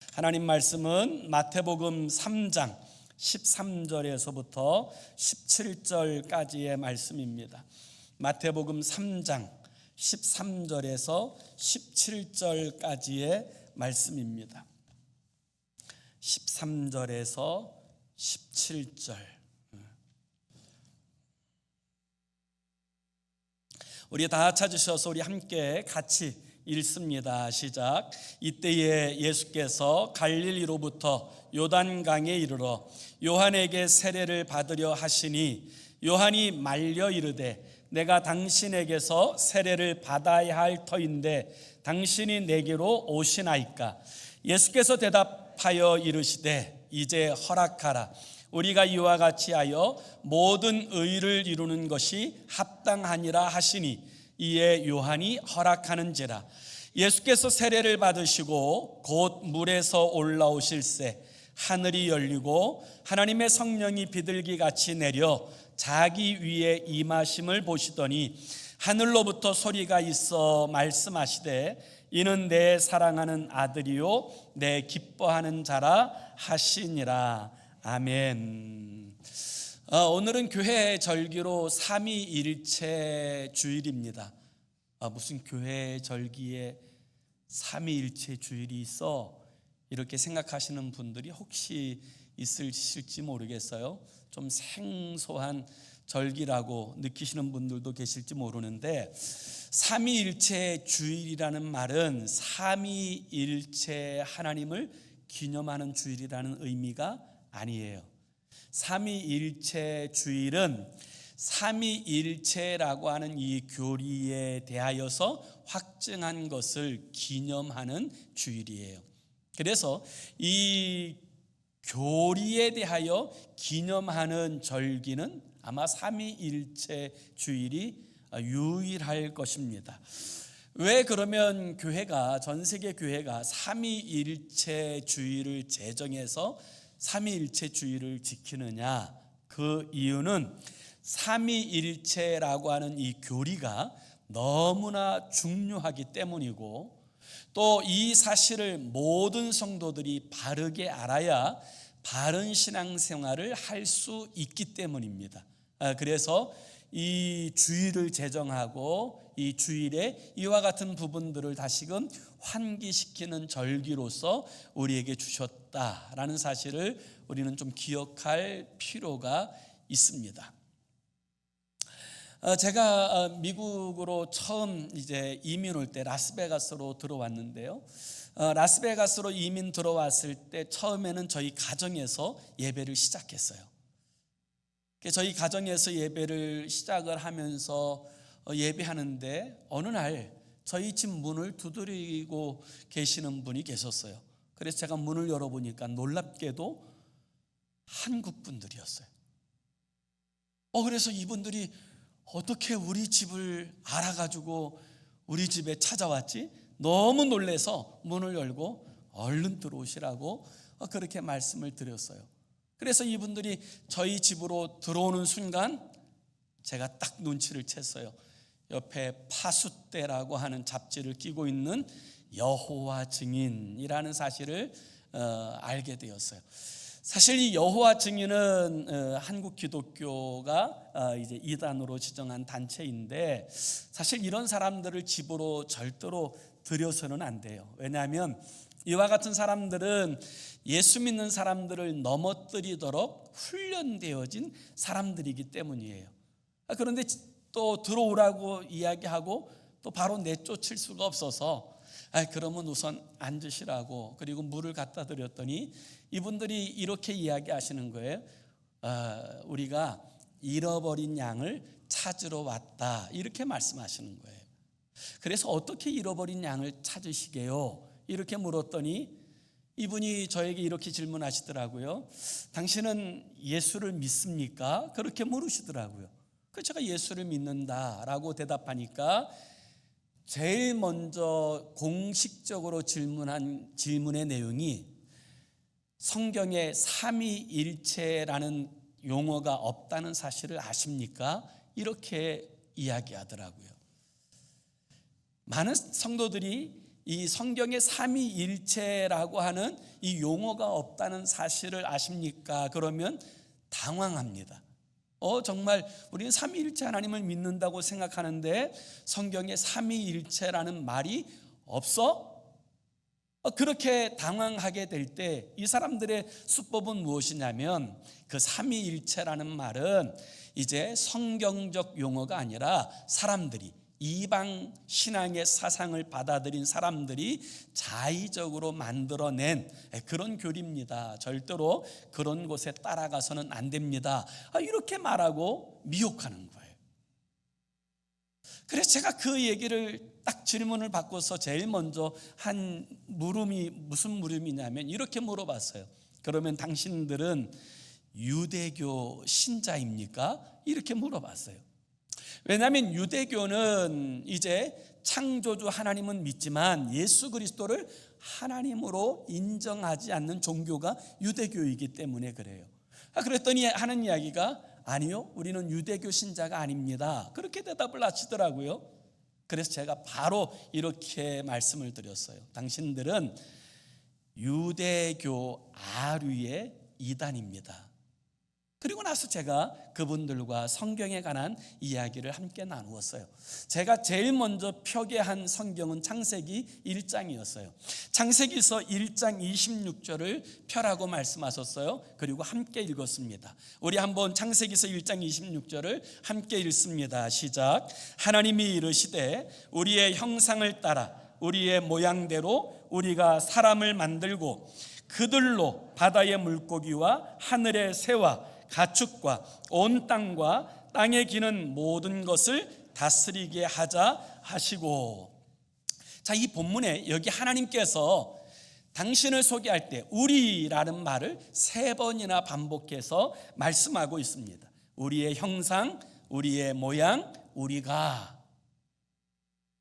하나님 말씀은 마태복음 3장 13절에서부터 17절까지의 말씀입니다. 마태복음 3장 13절에서 17절까지의 말씀입니다. 13절에서 17절. 우리 다 찾으셔서 우리 함께 같이 읽습니다. 시작. 이때에 예수께서 갈릴리로부터 요단강에 이르러 요한에게 세례를 받으려 하시니 요한이 말려 이르되 내가 당신에게서 세례를 받아야 할 터인데 당신이 내게로 오시나이까. 예수께서 대답하여 이르시되 이제 허락하라. 우리가 이와 같이 하여 모든 의를 이루는 것이 합당하니라 하시니 이에 요한이 허락하는지라. 예수께서 세례를 받으시고 곧 물에서 올라오실새 하늘이 열리고 하나님의 성령이 비둘기같이 내려 자기 위에 임하심을 보시더니 하늘로부터 소리가 있어 말씀하시되 이는 내 사랑하는 아들이요 내 기뻐하는 자라 하시니라. 아멘. 오늘은 교회 절기로 삼위일체 주일입니다. 무슨 교회 절기에 삼위일체 주일이 있어? 이렇게 생각하시는 분들이 혹시 있으실지 모르겠어요. 좀 생소한 절기라고 느끼시는 분들도 계실지 모르는데, 삼위일체 주일이라는 말은 삼위일체 하나님을 기념하는 주일이라는 의미가 아니에요. 삼위일체 주일은 삼위일체라고 하는 이 교리에 대하여서 확증한 것을 기념하는 주일이에요. 그래서 이 교리에 대하여 기념하는 절기는 아마 삼위일체 주일이 유일할 것입니다. 왜 그러면 교회가, 전 세계 교회가 삼위일체 주일을 제정해서 삼위일체 주일을 지키느냐? 그 이유는 삼위일체라고 하는 이 교리가 너무나 중요하기 때문이고, 또 이 사실을 모든 성도들이 바르게 알아야 바른 신앙생활을 할 수 있기 때문입니다. 그래서 이 주일을 제정하고 이 주일에 이와 같은 부분들을 다시금 환기시키는 절기로서 우리에게 주셨다라는 사실을 우리는 좀 기억할 필요가 있습니다. 제가 미국으로 처음 이제 이민 올 때 라스베가스로 들어왔는데요. 라스베가스로 이민 들어왔을 때 처음에는 저희 가정에서 예배를 시작했어요. 저희 가정에서 예배를 시작을 하면서 예배하는데 어느 날 저희 집 문을 두드리고 계시는 분이 계셨어요. 그래서 제가 문을 열어보니까 놀랍게도 한국 분들이었어요. 그래서 이분들이 어떻게 우리 집을 알아가지고 우리 집에 찾아왔지? 너무 놀라서 문을 열고 얼른 들어오시라고 그렇게 말씀을 드렸어요. 그래서 이분들이 저희 집으로 들어오는 순간 제가 딱 눈치를 챘어요. 옆에 파수떼라고 하는 잡지를 끼고 있는 여호와 증인이라는 사실을 알게 되었어요. 사실 이 여호와 증인은 한국 기독교가 이제 이단으로 지정한 단체인데, 사실 이런 사람들을 집으로 절대로 들여서는 안 돼요. 왜냐하면 이와 같은 사람들은 예수 믿는 사람들을 넘어뜨리도록 훈련되어진 사람들이기 때문이에요. 그런데 또 들어오라고 이야기하고 또 바로 내쫓을 수가 없어서 그러면 우선 앉으시라고, 그리고 물을 갖다 드렸더니 이분들이 이렇게 이야기하시는 거예요. 우리가 잃어버린 양을 찾으러 왔다, 이렇게 말씀하시는 거예요. 그래서 어떻게 잃어버린 양을 찾으시게요? 이렇게 물었더니 이분이 저에게 이렇게 질문하시더라고요. 당신은 예수를 믿습니까? 그렇게 물으시더라고요. 그래서 제가 예수를 믿는다라고 대답하니까 제일 먼저 공식적으로 질문한 질문의 내용이 성경에 삼위일체라는 용어가 없다는 사실을 아십니까? 이렇게 이야기하더라고요. 많은 성도들이 이 성경에 삼위일체라고 하는 이 용어가 없다는 사실을 아십니까? 그러면 당황합니다. 정말 우리는 삼위일체 하나님을 믿는다고 생각하는데 성경에 삼위일체라는 말이 없어? 그렇게 당황하게 될 때 이 사람들의 수법은 무엇이냐면 그 삼위일체라는 말은 이제 성경적 용어가 아니라 사람들이 이방 신앙의 사상을 받아들인 사람들이 자의적으로 만들어낸 그런 교리입니다. 절대로 그런 곳에 따라가서는 안 됩니다. 이렇게 말하고 미혹하는 거예요. 그래서 제가 그 얘기를 딱 질문을 받고서 제일 먼저 한 물음이 무슨 물음이냐면 이렇게 물어봤어요. 그러면 당신들은 유대교 신자입니까? 이렇게 물어봤어요. 왜냐하면 유대교는 이제 창조주 하나님은 믿지만 예수 그리스도를 하나님으로 인정하지 않는 종교가 유대교이기 때문에 그래요. 그랬더니 하는 이야기가 아니요, 우리는 유대교 신자가 아닙니다. 그렇게 대답을 하시더라고요. 그래서 제가 바로 이렇게 말씀을 드렸어요. 당신들은 유대교 아류의 이단입니다. 그리고 나서 제가 그분들과 성경에 관한 이야기를 함께 나누었어요. 제가 제일 먼저 표기한 성경은 창세기 1장이었어요. 창세기서 1장 26절을 펴라고 말씀하셨어요. 그리고 함께 읽었습니다. 우리 한번 창세기서 1장 26절을 함께 읽습니다. 시작. 하나님이 이르시되 우리의 형상을 따라 우리의 모양대로 우리가 사람을 만들고 그들로 바다의 물고기와 하늘의 새와 가축과 온 땅과 땅에 기는 모든 것을 다스리게 하자 하시고. 자, 이 본문에 여기 하나님께서 당신을 소개할 때 우리라는 말을 3번이나 반복해서 말씀하고 있습니다. 우리의 형상, 우리의 모양, 우리가.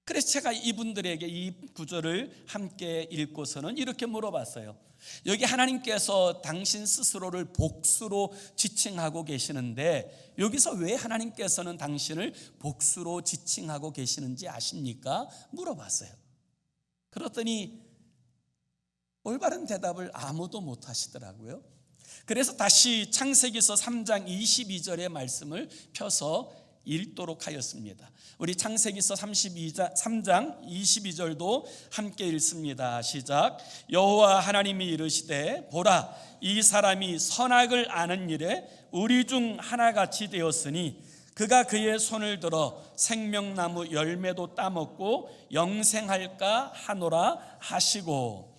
그래서 제가 이분들에게 이 구절을 함께 읽고서는 이렇게 물어봤어요. 여기 하나님께서 당신 스스로를 복수로 지칭하고 계시는데 여기서 왜 하나님께서는 당신을 복수로 지칭하고 계시는지 아십니까? 물어봤어요. 그랬더니 올바른 대답을 아무도 못 하시더라고요. 그래서 다시 창세기서 3장 22절의 말씀을 펴서 읽도록 하였습니다. 우리 창세기서 3장 22절도 함께 읽습니다. 시작. 여호와 하나님이 이르시되 보라, 이 사람이 선악을 아는 일에 우리 중 하나같이 되었으니 그가 그의 손을 들어 생명나무 열매도 따먹고 영생할까 하노라 하시고.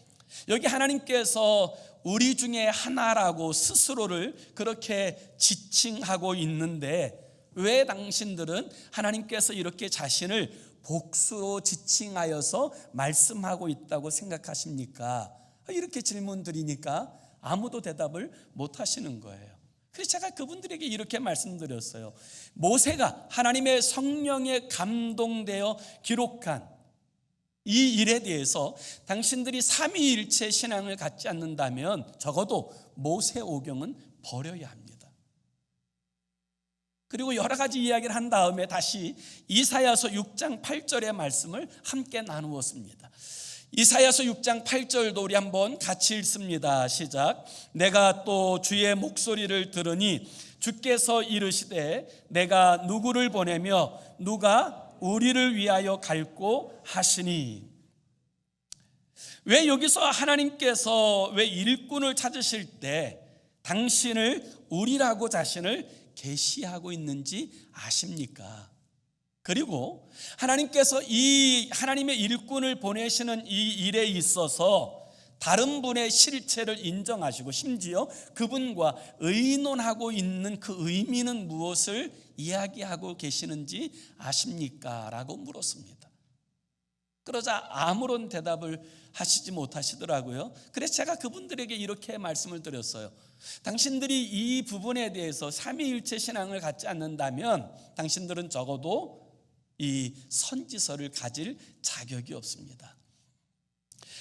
여기 하나님께서 우리 중에 하나라고 스스로를 그렇게 지칭하고 있는데 왜 당신들은 하나님께서 이렇게 자신을 복수로 지칭하여서 말씀하고 있다고 생각하십니까? 이렇게 질문 드리니까 아무도 대답을 못 하시는 거예요. 그래서 제가 그분들에게 이렇게 말씀드렸어요. 모세가 하나님의 성령에 감동되어 기록한 이 일에 대해서 당신들이 삼위일체 신앙을 갖지 않는다면 적어도 모세오경은 버려야 합니다. 그리고 여러 가지 이야기를 한 다음에 다시 이사야서 6장 8절의 말씀을 함께 나누었습니다. 이사야서 6장 8절도 우리 한번 같이 읽습니다. 시작. 내가 또 주의 목소리를 들으니 주께서 이르시되 내가 누구를 보내며 누가 우리를 위하여 갈고 하시니. 왜 여기서 하나님께서 왜 일꾼을 찾으실 때 당신을 우리라고 자신을 계시하고 있는지 아십니까? 그리고 하나님께서 이 하나님의 일꾼을 보내시는 이 일에 있어서 다른 분의 실체를 인정하시고 심지어 그분과 의논하고 있는 그 의미는 무엇을 이야기하고 계시는지 아십니까? 라고 물었습니다. 그러자 아무런 대답을 하시지 못하시더라고요. 그래서 제가 그분들에게 이렇게 말씀을 드렸어요. 당신들이 이 부분에 대해서 삼위일체 신앙을 갖지 않는다면 당신들은 적어도 이 선지서를 가질 자격이 없습니다.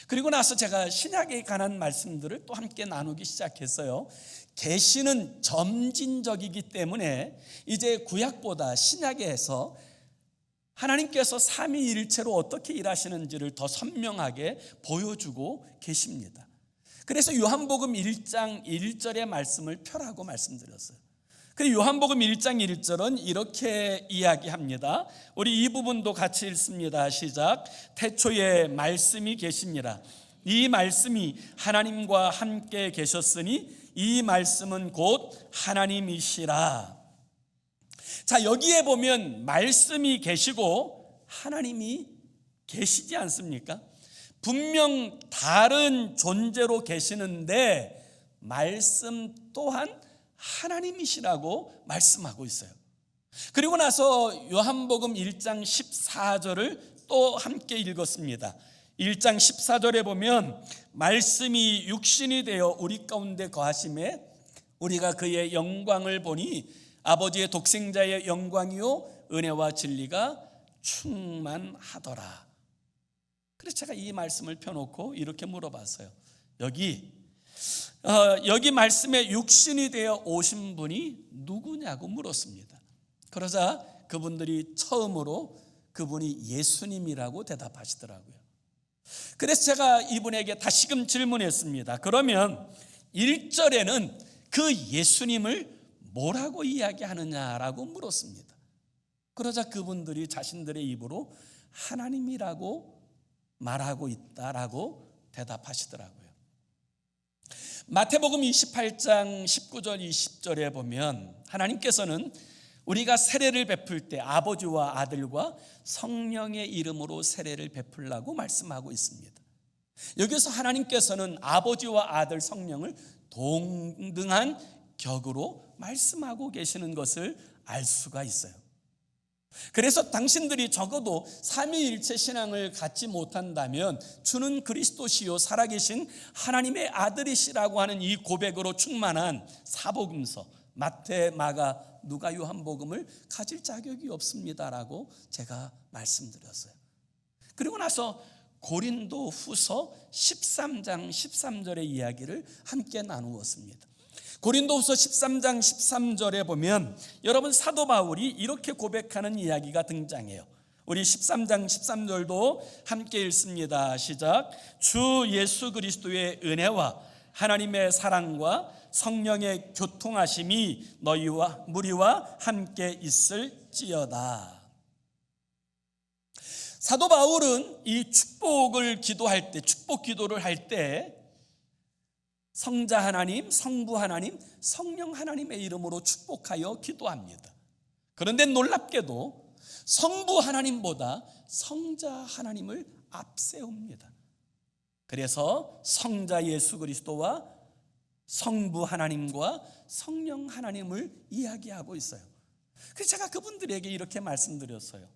그리고 나서 제가 신약에 관한 말씀들을 또 함께 나누기 시작했어요. 계시는 점진적이기 때문에 이제 구약보다 신약에서 하나님께서 삼위일체로 어떻게 일하시는지를 더 선명하게 보여주고 계십니다. 그래서 요한복음 1장 1절의 말씀을 펴라고 말씀드렸어요. 그리고 요한복음 1장 1절은 이렇게 이야기합니다. 우리 이 부분도 같이 읽습니다. 시작. 태초에 말씀이 계시니라. 이 말씀이 하나님과 함께 계셨으니 이 말씀은 곧 하나님이시라. 자, 여기에 보면 말씀이 계시고 하나님이 계시지 않습니까? 분명 다른 존재로 계시는데 말씀 또한 하나님이시라고 말씀하고 있어요. 그리고 나서 요한복음 1장 14절을 또 함께 읽었습니다. 1장 14절에 보면 말씀이 육신이 되어 우리 가운데 거하심에 우리가 그의 영광을 보니 아버지의 독생자의 영광이요 은혜와 진리가 충만하더라. 그래서 제가 이 말씀을 펴놓고 이렇게 물어봤어요. 여기 말씀에 육신이 되어 오신 분이 누구냐고 물었습니다. 그러자 그분들이 처음으로 그분이 예수님이라고 대답하시더라고요. 그래서 제가 이분에게 다시금 질문했습니다. 그러면 1절에는 그 예수님을 뭐라고 이야기하느냐라고 물었습니다. 그러자 그분들이 자신들의 입으로 하나님이라고 말하고 있다라고 대답하시더라고요. 마태복음 28장 19절 20절에 보면 하나님께서는 우리가 세례를 베풀 때 아버지와 아들과 성령의 이름으로 세례를 베풀라고 말씀하고 있습니다. 여기서 하나님께서는 아버지와 아들 성령을 동등한 격으로 말씀하고 계시는 것을 알 수가 있어요. 그래서 당신들이 적어도 삼위일체 신앙을 갖지 못한다면 주는 그리스도시요 살아계신 하나님의 아들이시라고 하는 이 고백으로 충만한 사복음서 마태, 마가, 누가, 요한복음을 가질 자격이 없습니다라고 제가 말씀드렸어요. 그리고 나서 고린도 후서 13장 13절의 이야기를 함께 나누었습니다. 고린도후서 13장 13절에 보면 여러분 사도 바울이 이렇게 고백하는 이야기가 등장해요. 우리 13장 13절도 함께 읽습니다. 시작. 주 예수 그리스도의 은혜와 하나님의 사랑과 성령의 교통하심이 너희와 무리와 함께 있을지어다. 사도 바울은 이 축복을 기도할 때, 축복 기도를 할 때 성자 하나님, 성부 하나님, 성령 하나님의 이름으로 축복하여 기도합니다. 그런데 놀랍게도 성부 하나님보다 성자 하나님을 앞세웁니다. 그래서 성자 예수 그리스도와 성부 하나님과 성령 하나님을 이야기하고 있어요. 그래서 제가 그분들에게 이렇게 말씀드렸어요.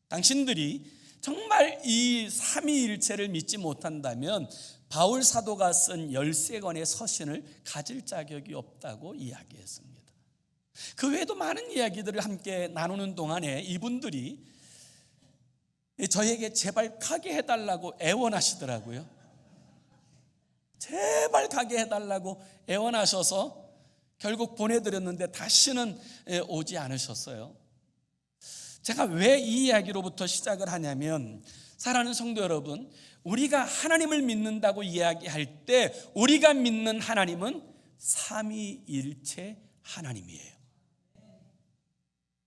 당신들이 정말 이 삼위일체를 믿지 못한다면 바울 사도가 쓴 13권의 서신을 가질 자격이 없다고 이야기했습니다. 그 외에도 많은 이야기들을 함께 나누는 동안에 이분들이 저에게 제발 가게 해달라고 애원하시더라고요. 제발 가게 해달라고 애원하셔서 결국 보내드렸는데 다시는 오지 않으셨어요. 제가 왜 이 이야기로부터 시작을 하냐면, 사랑하는 성도 여러분, 우리가 하나님을 믿는다고 이야기할 때 우리가 믿는 하나님은 삼위일체 하나님이에요.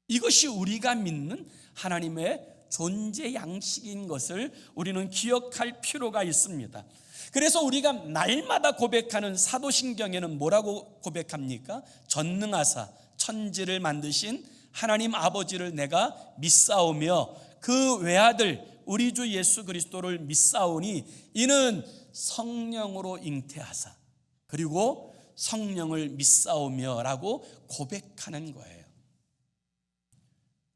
이것이 우리가 믿는 하나님의 존재 양식인 것을 우리는 기억할 필요가 있습니다. 그래서 우리가 날마다 고백하는 사도신경에는 뭐라고 고백합니까? 전능하사 천지를 만드신 하나님 아버지를 내가 믿사오며 그 외아들 우리 주 예수 그리스도를 믿사오니 이는 성령으로 잉태하사 그리고 성령을 믿사오며 라고 고백하는 거예요.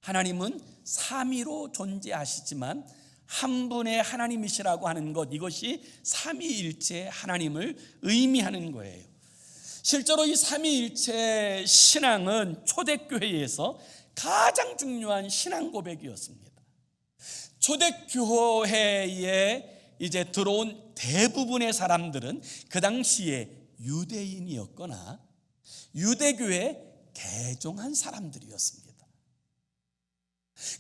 하나님은 삼위로 존재하시지만 한 분의 하나님이시라고 하는 것, 이것이 삼위일체 하나님을 의미하는 거예요. 실제로 이 삼위일체 신앙은 초대교회에서 가장 중요한 신앙 고백이었습니다. 초대교회에 이제 들어온 대부분의 사람들은 그 당시에 유대인이었거나 유대교에 개종한 사람들이었습니다.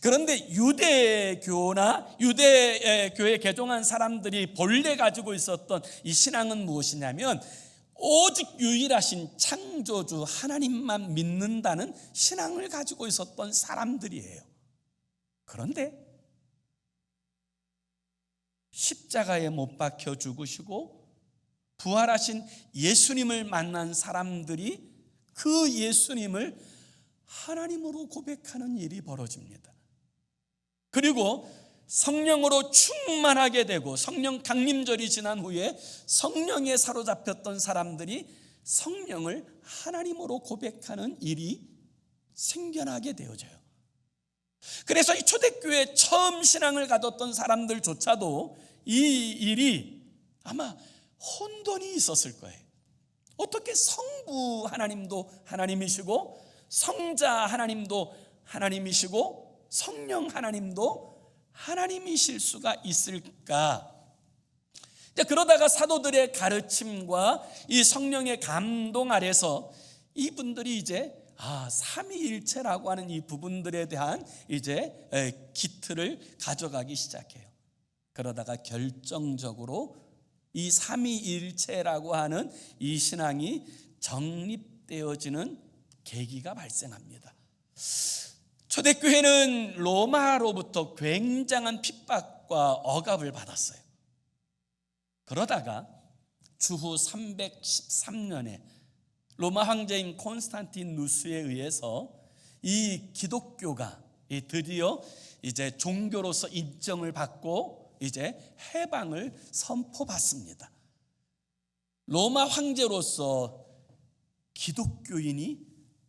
그런데 유대교나 유대교에 개종한 사람들이 본래 가지고 있었던 이 신앙은 무엇이냐면 오직 유일하신 창조주 하나님만 믿는다는 신앙을 가지고 있었던 사람들이에요. 그런데 십자가에 못 박혀 죽으시고 부활하신 예수님을 만난 사람들이 그 예수님을 하나님으로 고백하는 일이 벌어집니다. 그리고 성령으로 충만하게 되고 성령 강림절이 지난 후에 성령에 사로잡혔던 사람들이 성령을 하나님으로 고백하는 일이 생겨나게 되어져요. 그래서 이 초대교회 처음 신앙을 가졌던 사람들조차도 이 일이 아마 혼돈이 있었을 거예요. 어떻게 성부 하나님도 하나님이시고 성자 하나님도 하나님이시고 성령 하나님도 하나님이실 수가 있을까? 그러다가 사도들의 가르침과 이 성령의 감동 아래서 이분들이 이제 삼위일체라고 하는 이 부분들에 대한 이제 기틀을 가져가기 시작해요. 그러다가 결정적으로 이 삼위일체라고 하는 이 신앙이 정립되어지는 계기가 발생합니다. 초대교회는 로마로부터 굉장한 핍박과 억압을 받았어요. 그러다가 주후 313년에 로마 황제인 콘스탄티누스에 의해서 이 기독교가 드디어 이제 종교로서 인정을 받고 이제 해방을 선포받습니다. 로마 황제로서 기독교인이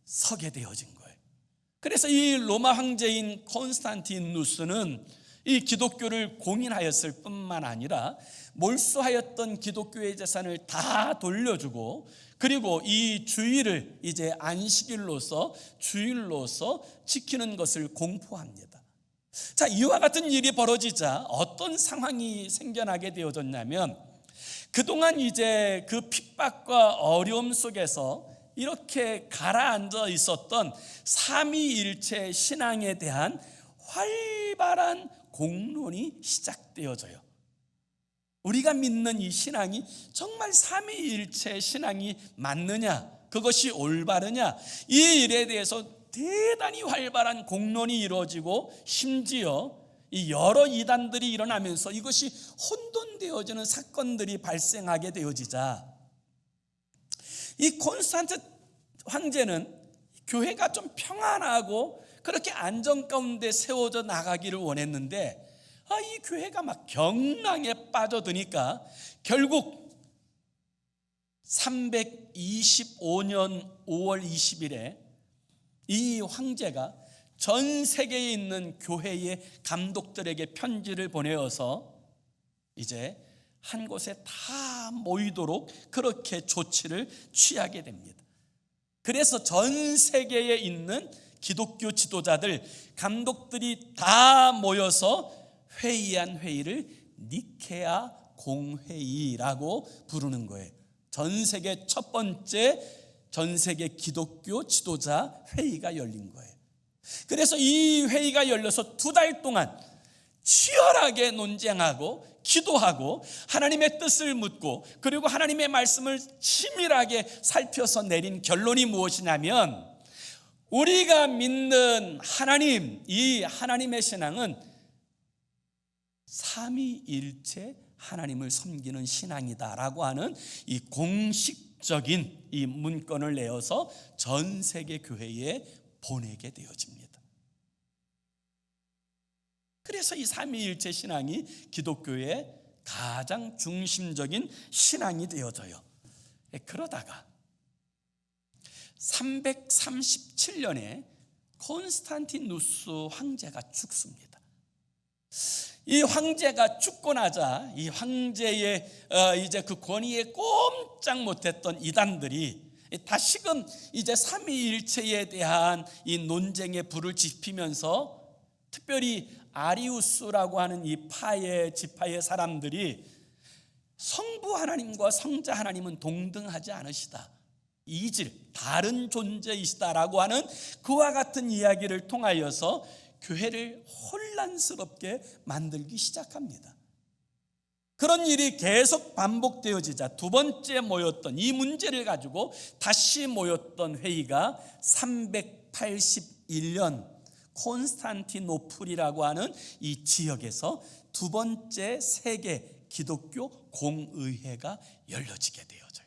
서게 되어진 거예요. 그래서 이 로마 황제인 콘스탄티누스는 이 기독교를 공인하였을 뿐만 아니라 몰수하였던 기독교의 재산을 다 돌려주고 그리고 이 주일을 이제 안식일로서 주일로서 지키는 것을 공포합니다. 자, 이와 같은 일이 벌어지자 어떤 상황이 생겨나게 되어졌냐면 그동안 이제 그 핍박과 어려움 속에서 이렇게 가라앉아 있었던 삼위일체 신앙에 대한 활발한 공론이 시작되어져요. 우리가 믿는 이 신앙이 정말 삼위일체 신앙이 맞느냐, 그것이 올바르냐, 이 일에 대해서 대단히 활발한 공론이 이루어지고 심지어 이 여러 이단들이 일어나면서 이것이 혼돈되어지는 사건들이 발생하게 되어지자 이 콘스탄트 황제는 교회가 좀 평안하고 그렇게 안정 가운데 세워져 나가기를 원했는데 이 교회가 막 경랑에 빠져드니까 결국 325년 5월 20일에 이 황제가 전 세계에 있는 교회의 감독들에게 편지를 보내어서 이제 한 곳에 다 모이도록 그렇게 조치를 취하게 됩니다. 그래서 전 세계에 있는 기독교 지도자들, 감독들이 다 모여서 회의한 회의를 니케아 공회의라고 부르는 거예요. 전 세계 첫 번째 전 세계 기독교 지도자 회의가 열린 거예요. 그래서 이 회의가 열려서 2달 동안 치열하게 논쟁하고 기도하고 하나님의 뜻을 묻고 그리고 하나님의 말씀을 치밀하게 살펴서 내린 결론이 무엇이냐면 우리가 믿는 하나님, 이 하나님의 신앙은 삼위일체 하나님을 섬기는 신앙이다라고 하는 이 공식적인 이 문건을 내어서 전 세계 교회에 보내게 되어집니다. 그래서 이 삼위일체 신앙이 기독교의 가장 중심적인 신앙이 되어져요. 그러다가 337년에 콘스탄티누스 황제가 죽습니다. 이 황제가 죽고 나자 이 황제의 이제 그 권위에 꼼짝 못했던 이단들이 다시금 이제 삼위일체에 대한 이 논쟁에 불을 지피면서 특별히 아리우스라고 하는 이 지파의 사람들이 성부 하나님과 성자 하나님은 동등하지 않으시다, 이질 다른 존재이시다라고 하는 그와 같은 이야기를 통하여서 교회를 혼란스럽게 만들기 시작합니다. 그런 일이 계속 반복되어지자 두 번째 모였던 이 문제를 가지고 다시 모였던 회의가 381년 콘스탄티노플이라고 하는 이 지역에서 두 번째 세계 기독교 공의회가 열려지게 되어져요.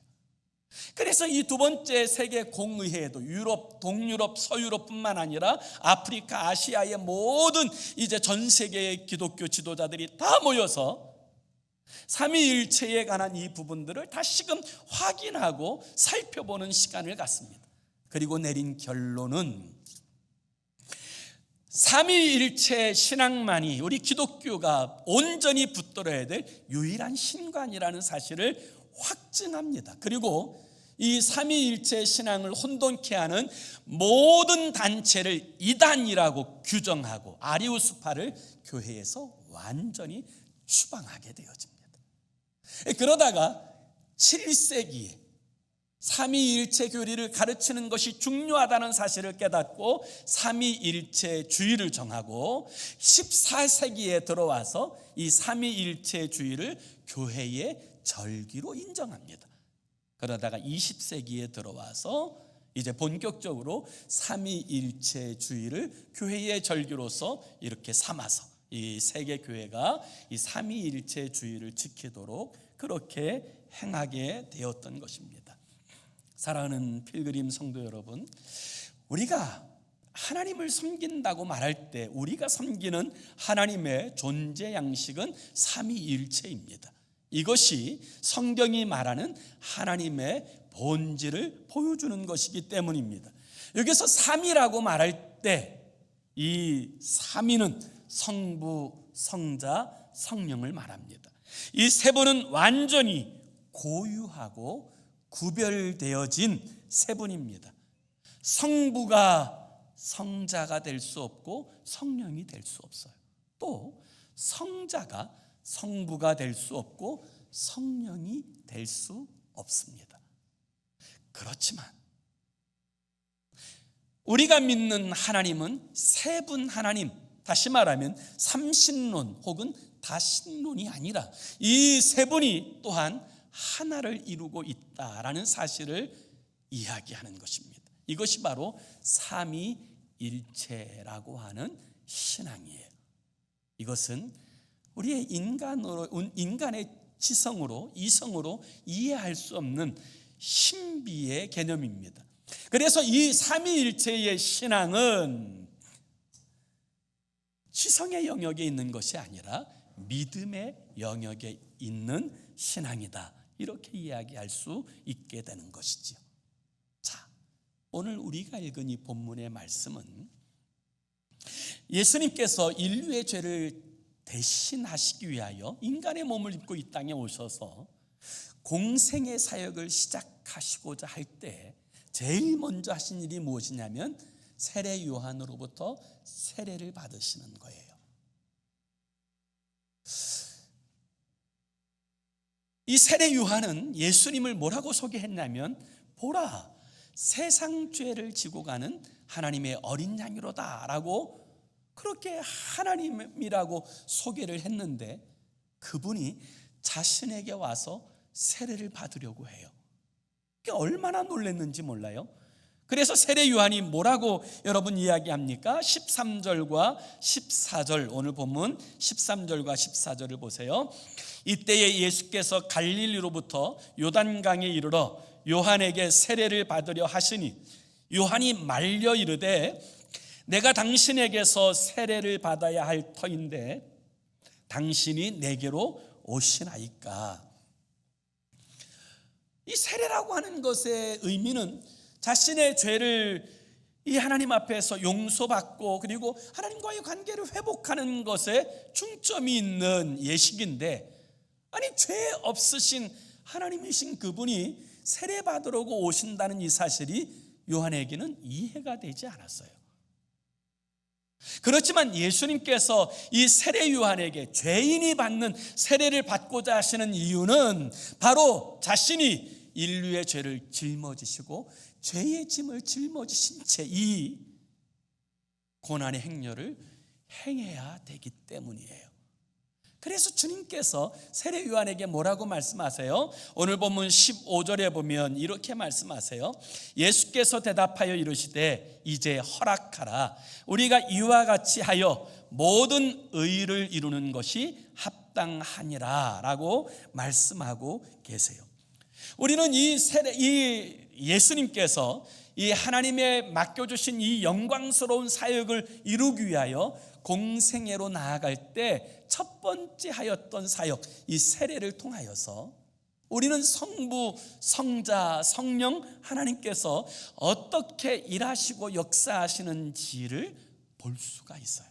그래서 이 두 번째 세계 공의회에도 유럽, 동유럽, 서유럽뿐만 아니라 아프리카, 아시아의 모든 이제 전 세계의 기독교 지도자들이 다 모여서 삼위일체에 관한 이 부분들을 다시금 확인하고 살펴보는 시간을 갖습니다. 그리고 내린 결론은 삼위일체 신앙만이 우리 기독교가 온전히 붙들어야 될 유일한 신관이라는 사실을 확증합니다. 그리고 이 삼위일체 신앙을 혼돈케 하는 모든 단체를 이단이라고 규정하고 아리우스파를 교회에서 완전히 추방하게 되어집니다. 그러다가 7세기에 삼위일체 교리를 가르치는 것이 중요하다는 사실을 깨닫고 삼위일체주의를 정하고 14세기에 들어와서 이 삼위일체주의를 교회의 절기로 인정합니다. 그러다가 20세기에 들어와서 이제 본격적으로 삼위일체주의를 교회의 절기로서 이렇게 삼아서 이 세계 교회가 이 삼위일체주의를 지키도록 그렇게 행하게 되었던 것입니다. 사랑하는 필그림 성도 여러분, 우리가 하나님을 섬긴다고 말할 때 우리가 섬기는 하나님의 존재 양식은 삼위일체입니다. 이것이 성경이 말하는 하나님의 본질을 보여주는 것이기 때문입니다. 여기서 삼위라고 말할 때 이 삼위는 성부, 성자, 성령을 말합니다. 이 세 분은 완전히 고유하고 구별되어진 세 분입니다. 성부가 성자가 될 수 없고 성령이 될 수 없어요. 또 성자가 성부가 될 수 없고 성령이 될 수 없습니다. 그렇지만 우리가 믿는 하나님은 세 분 하나님, 다시 말하면 삼신론 혹은 다신론이 아니라 이 세 분이 또한 하나를 이루고 있다라는 사실을 이야기하는 것입니다. 이것이 바로 삼위일체라고 하는 신앙이에요. 이것은 우리의 인간의 지성으로, 이성으로 이해할 수 없는 신비의 개념입니다. 그래서 이 삼위일체의 신앙은 지성의 영역에 있는 것이 아니라 믿음의 영역에 있는 신앙이다, 이렇게 이야기할 수 있게 되는 것이죠. 자, 오늘 우리가 읽은 이 본문의 말씀은 예수님께서 인류의 죄를 대신하시기 위하여 인간의 몸을 입고 이 땅에 오셔서 공생의 사역을 시작하시고자 할 때 제일 먼저 하신 일이 무엇이냐면 세례 요한으로부터 세례를 받으시는 거예요. 이 세례 요한은 예수님을 뭐라고 소개했냐면, 보라, 세상 죄를 지고 가는 하나님의 어린 양이로다 라고 그렇게 하나님이라고 소개를 했는데, 그분이 자신에게 와서 세례를 받으려고 해요. 얼마나 놀랐는지 몰라요. 그래서 세례 요한이 뭐라고 여러분 이야기합니까? 13절과 14절, 오늘 본문 13절과 14절을 보세요. 이때에 예수께서 갈릴리로부터 요단강에 이르러 요한에게 세례를 받으려 하시니 요한이 말려 이르되 내가 당신에게서 세례를 받아야 할 터인데 당신이 내게로 오시나이까. 이 세례라고 하는 것의 의미는 자신의 죄를 이 하나님 앞에서 용서받고 그리고 하나님과의 관계를 회복하는 것에 중점이 있는 예식인데, 아니 죄 없으신 하나님이신 그분이 세례 받으러 오신다는 이 사실이 요한에게는 이해가 되지 않았어요. 그렇지만 예수님께서 이 세례 요한에게 죄인이 받는 세례를 받고자 하시는 이유는 바로 자신이 인류의 죄를 짊어지시고 죄의 짐을 짊어지신 채 이 고난의 행렬을 행해야 되기 때문이에요. 그래서 주님께서 세례 요한에게 뭐라고 말씀하세요? 오늘 본문 15절에 보면 이렇게 말씀하세요. 예수께서 대답하여 이르시되 이제 허락하라. 우리가 이와 같이 하여 모든 의를 이루는 것이 합당하니라 라고 말씀하고 계세요. 우리는 이 예수님께서 이 하나님의 맡겨주신 이 영광스러운 사역을 이루기 위하여 공생애로 나아갈 때 첫 번째 하였던 사역, 이 세례를 통하여서 우리는 성부, 성자, 성령 하나님께서 어떻게 일하시고 역사하시는지를 볼 수가 있어요.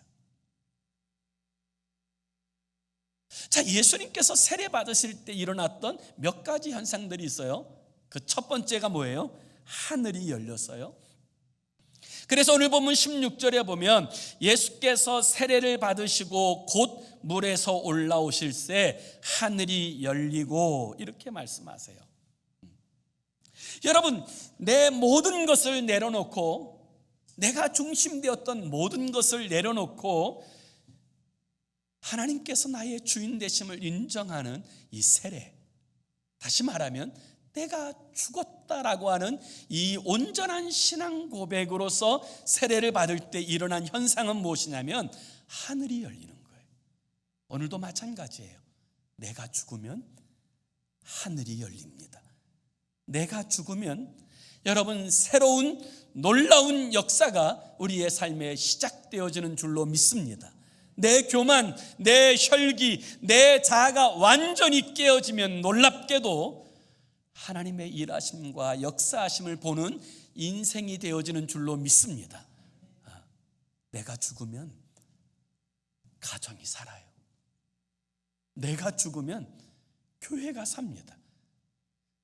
자, 예수님께서 세례 받으실 때 일어났던 몇 가지 현상들이 있어요. 그 첫 번째가 뭐예요? 하늘이 열렸어요. 그래서 오늘 본문 16절에 보면 예수께서 세례를 받으시고 곧 물에서 올라오실새 하늘이 열리고 이렇게 말씀하세요. 여러분, 내 모든 것을 내려놓고, 내가 중심되었던 모든 것을 내려놓고 하나님께서 나의 주인 되심을 인정하는 이 세례, 다시 말하면 내가 죽었다라고 하는 이 온전한 신앙 고백으로서 세례를 받을 때 일어난 현상은 무엇이냐면 하늘이 열리는 거예요. 오늘도 마찬가지예요. 내가 죽으면 하늘이 열립니다. 내가 죽으면 여러분 새로운 놀라운 역사가 우리의 삶에 시작되어지는 줄로 믿습니다. 내 교만, 내 혈기, 내 자아가 완전히 깨어지면 놀랍게도 하나님의 일하심과 역사하심을 보는 인생이 되어지는 줄로 믿습니다. 내가 죽으면 가정이 살아요. 내가 죽으면 교회가 삽니다.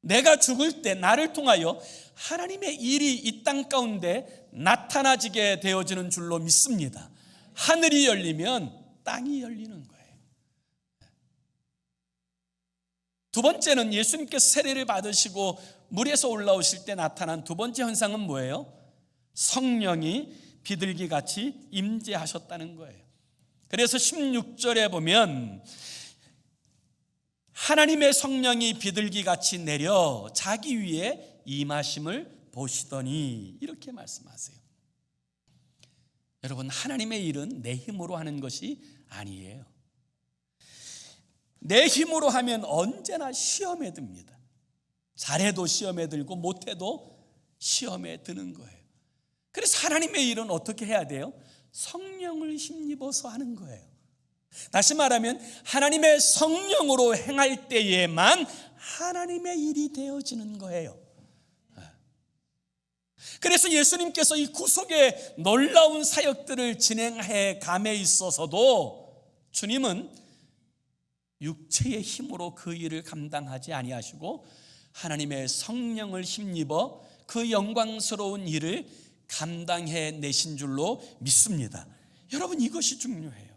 내가 죽을 때 나를 통하여 하나님의 일이 이 땅 가운데 나타나지게 되어지는 줄로 믿습니다. 하늘이 열리면 땅이 열리는 거예요. 두 번째는 예수님께서 세례를 받으시고 물에서 올라오실 때 나타난 두 번째 현상은 뭐예요? 성령이 비둘기같이 임재하셨다는 거예요. 그래서 16절에 보면 하나님의 성령이 비둘기같이 내려 자기 위에 임하심을 보시더니 이렇게 말씀하세요. 여러분, 하나님의 일은 내 힘으로 하는 것이 아니에요. 내 힘으로 하면 언제나 시험에 듭니다. 잘해도 시험에 들고 못해도 시험에 드는 거예요. 그래서 하나님의 일은 어떻게 해야 돼요? 성령을 힘입어서 하는 거예요. 다시 말하면 하나님의 성령으로 행할 때에만 하나님의 일이 되어지는 거예요. 그래서 예수님께서 이 구속의 놀라운 사역들을 진행해 감에 있어서도 주님은 육체의 힘으로 그 일을 감당하지 아니하시고 하나님의 성령을 힘입어 그 영광스러운 일을 감당해 내신 줄로 믿습니다. 여러분, 이것이 중요해요.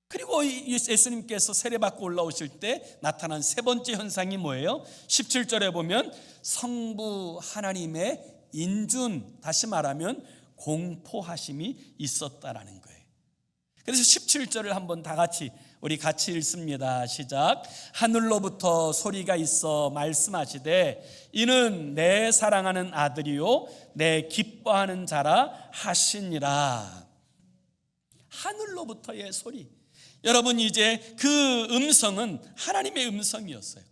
그리고 예수님께서 세례받고 올라오실 때 나타난 세 번째 현상이 뭐예요? 17절에 보면 성부 하나님의 인준, 다시 말하면 공포하심이 있었다라는 거예요. 그래서 17절을 한번 다 같이 우리 같이 읽습니다. 시작. 하늘로부터 소리가 있어 말씀하시되 이는 내 사랑하는 아들이요 내 기뻐하는 자라 하시니라. 하늘로부터의 소리. 여러분, 이제 그 음성은 하나님의 음성이었어요.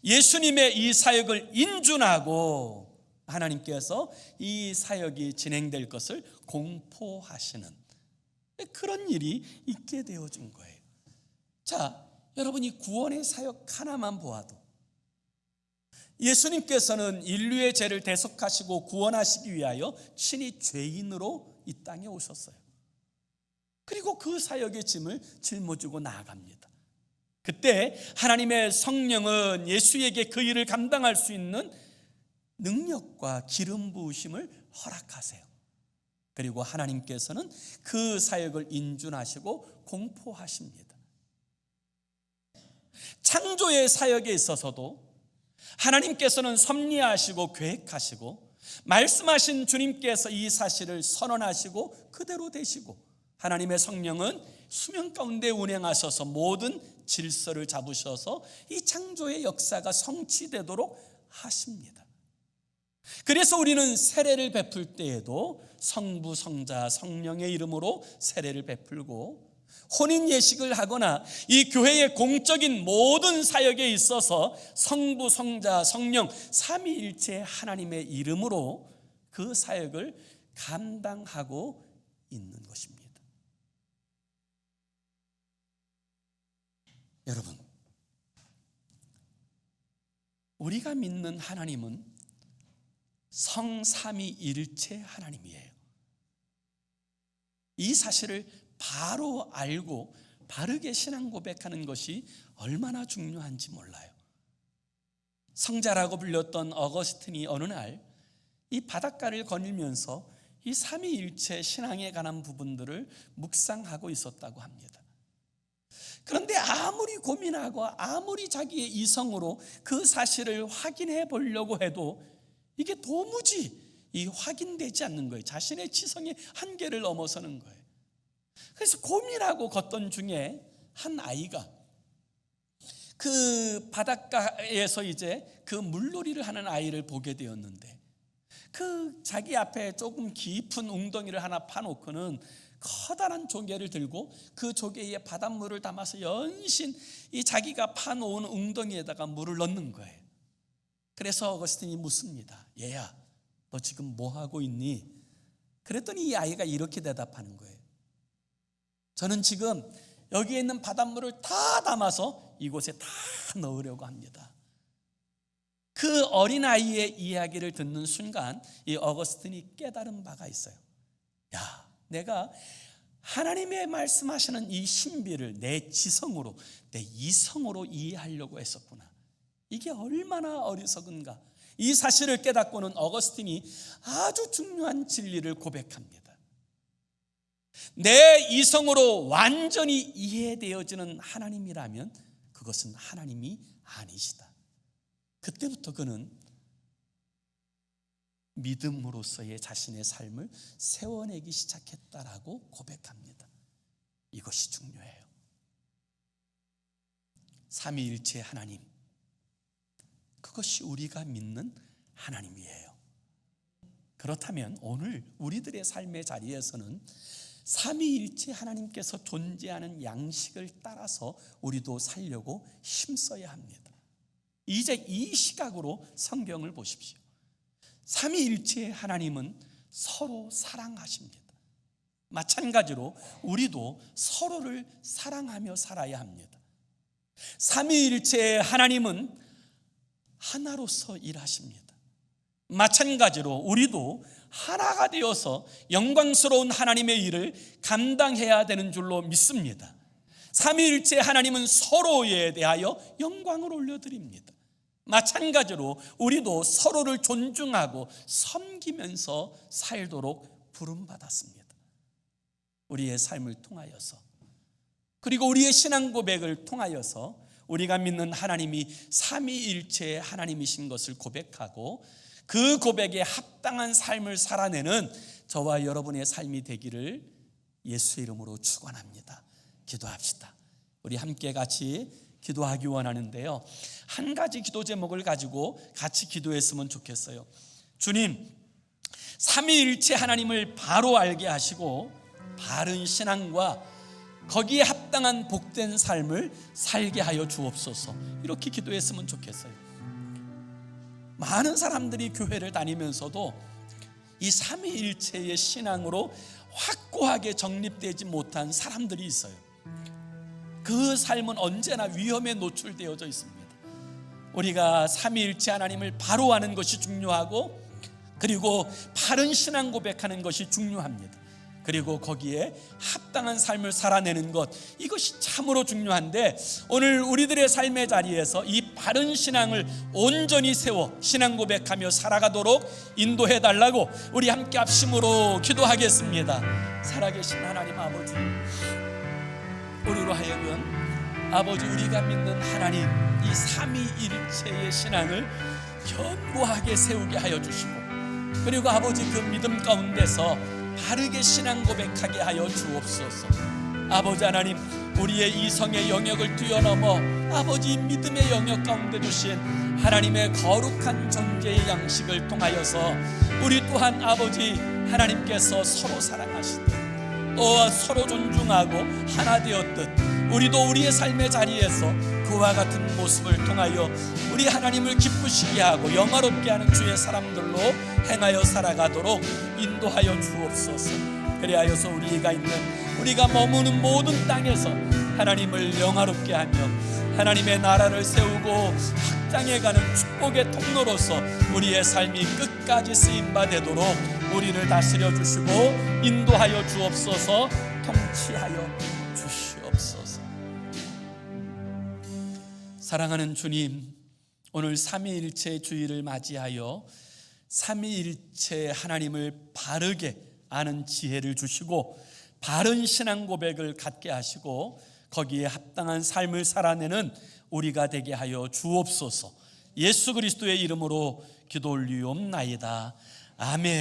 예수님의 이 사역을 인준하고 하나님께서 이 사역이 진행될 것을 공포하시는 그런 일이 있게 되어진 거예요. 자, 여러분, 이 구원의 사역 하나만 보아도 예수님께서는 인류의 죄를 대속하시고 구원하시기 위하여 친히 죄인으로 이 땅에 오셨어요. 그리고 그 사역의 짐을 짊어지고 나아갑니다. 그때 하나님의 성령은 예수에게 그 일을 감당할 수 있는 능력과 기름 부으심을 허락하세요. 그리고 하나님께서는 그 사역을 인준하시고 공포하십니다. 창조의 사역에 있어서도 하나님께서는 섭리하시고 계획하시고 말씀하신 주님께서 이 사실을 선언하시고 그대로 되시고, 하나님의 성령은 수면 가운데 운행하셔서 모든 질서를 잡으셔서 이 창조의 역사가 성취되도록 하십니다. 그래서 우리는 세례를 베풀 때에도 성부, 성자, 성령의 이름으로 세례를 베풀고, 혼인 예식을 하거나 이 교회의 공적인 모든 사역에 있어서 성부, 성자, 성령 삼위일체 하나님의 이름으로 그 사역을 감당하고 있는 것입니다. 여러분, 우리가 믿는 하나님은 성삼위일체 하나님이에요. 이 사실을 바로 알고 바르게 신앙 고백하는 것이 얼마나 중요한지 몰라요. 성자라고 불렸던 어거스틴이 어느 날 이 바닷가를 거닐면서 이 삼위일체 신앙에 관한 부분들을 묵상하고 있었다고 합니다. 그런데 아무리 고민하고 아무리 자기의 이성으로 그 사실을 확인해 보려고 해도 이게 도무지 확인되지 않는 거예요. 자신의 지성의 한계를 넘어서는 거예요. 그래서 고민하고 걷던 중에 한 아이가 그 바닷가에서 이제 그 물놀이를 하는 아이를 보게 되었는데, 그 자기 앞에 조금 깊은 웅덩이를 하나 파놓고는 커다란 조개를 들고 그 조개에 바닷물을 담아서 연신 이 자기가 파놓은 웅덩이에다가 물을 넣는 거예요. 그래서 어거스틴이 묻습니다. 얘야, 너 지금 뭐 하고 있니? 그랬더니 이 아이가 이렇게 대답하는 거예요. 저는 지금 여기에 있는 바닷물을 다 담아서 이곳에 다 넣으려고 합니다. 그 어린아이의 이야기를 듣는 순간 이 어거스틴이 깨달은 바가 있어요. 야, 내가 하나님의 말씀하시는 이 신비를 내 지성으로, 내 이성으로 이해하려고 했었구나. 이게 얼마나 어리석은가. 이 사실을 깨닫고는 어거스틴이 아주 중요한 진리를 고백합니다. 내 이성으로 완전히 이해되어지는 하나님이라면 그것은 하나님이 아니시다. 그때부터 그는 믿음으로서의 자신의 삶을 세워내기 시작했다라고 고백합니다. 이것이 중요해요. 삼위일체 하나님, 그것이 우리가 믿는 하나님이에요. 그렇다면 오늘 우리들의 삶의 자리에서는 삼위일체 하나님께서 존재하는 양식을 따라서 우리도 살려고 힘써야 합니다. 이제 이 시각으로 성경을 보십시오. 삼위일체 하나님은 서로 사랑하십니다. 마찬가지로 우리도 서로를 사랑하며 살아야 합니다. 삼위일체 하나님은 하나로서 일하십니다. 마찬가지로 우리도 하나가 되어서 영광스러운 하나님의 일을 감당해야 되는 줄로 믿습니다. 삼위일체 하나님은 서로에 대하여 영광을 올려드립니다. 마찬가지로 우리도 서로를 존중하고 섬기면서 살도록 부름받았습니다. 우리의 삶을 통하여서, 그리고 우리의 신앙 고백을 통하여서 우리가 믿는 하나님이 삼위일체의 하나님이신 것을 고백하고 그 고백에 합당한 삶을 살아내는 저와 여러분의 삶이 되기를 예수의 이름으로 축원합니다. 기도합시다. 우리 함께 같이 기도하기 원하는데요, 한 가지 기도 제목을 가지고 같이 기도했으면 좋겠어요. 주님, 삼위일체 하나님을 바로 알게 하시고 바른 신앙과 거기에 합당한 복된 삶을 살게 하여 주옵소서. 이렇게 기도했으면 좋겠어요. 많은 사람들이 교회를 다니면서도 이 삼위일체의 신앙으로 확고하게 정립되지 못한 사람들이 있어요. 그 삶은 언제나 위험에 노출되어져 있습니다. 우리가 삼위일체 하나님을 바로 아는 것이 중요하고, 그리고 바른 신앙 고백하는 것이 중요합니다. 그리고 거기에 합당한 삶을 살아내는 것, 이것이 참으로 중요한데, 오늘 우리들의 삶의 자리에서 이 바른 신앙을 온전히 세워 신앙 고백하며 살아가도록 인도해 달라고 우리 함께 합심으로 기도하겠습니다. 살아계신 하나님 아버지, 우리로 하여금 아버지, 우리가 믿는 하나님 이 삼위일체의 신앙을 견고하게 세우게 하여 주시고, 그리고 아버지 그 믿음 가운데서 바르게 신앙 고백하게 하여 주옵소서. 아버지 하나님, 우리의 이성의 영역을 뛰어넘어 아버지 믿음의 영역 가운데 두신 하나님의 거룩한 존재의 양식을 통하여서 우리 또한 아버지 하나님께서 서로 사랑하시듯 또 서로 존중하고 하나 되었듯 우리도 우리의 삶의 자리에서 그와 같은 모습을 통하여 우리 하나님을 기쁘시게 하고 영화롭게 하는 주의 사람들로 행하여 살아가도록 인도하여 주옵소서. 그리하여서 우리가 머무는 모든 땅에서 하나님을 영화롭게 하며 하나님의 나라를 세우고 확장해가는 축복의 통로로서 우리의 삶이 끝까지 쓰임바 되도록 우리를 다스려 주시고 인도하여 주옵소서. 통치하여 주시옵소서. 사랑하는 주님, 오늘 삼위일체 주일을 맞이하여 삼위일체 하나님을 바르게 아는 지혜를 주시고 바른 신앙 고백을 갖게 하시고 거기에 합당한 삶을 살아내는 우리가 되게 하여 주옵소서. 예수 그리스도의 이름으로 기도 올리옵나이다. 아멘.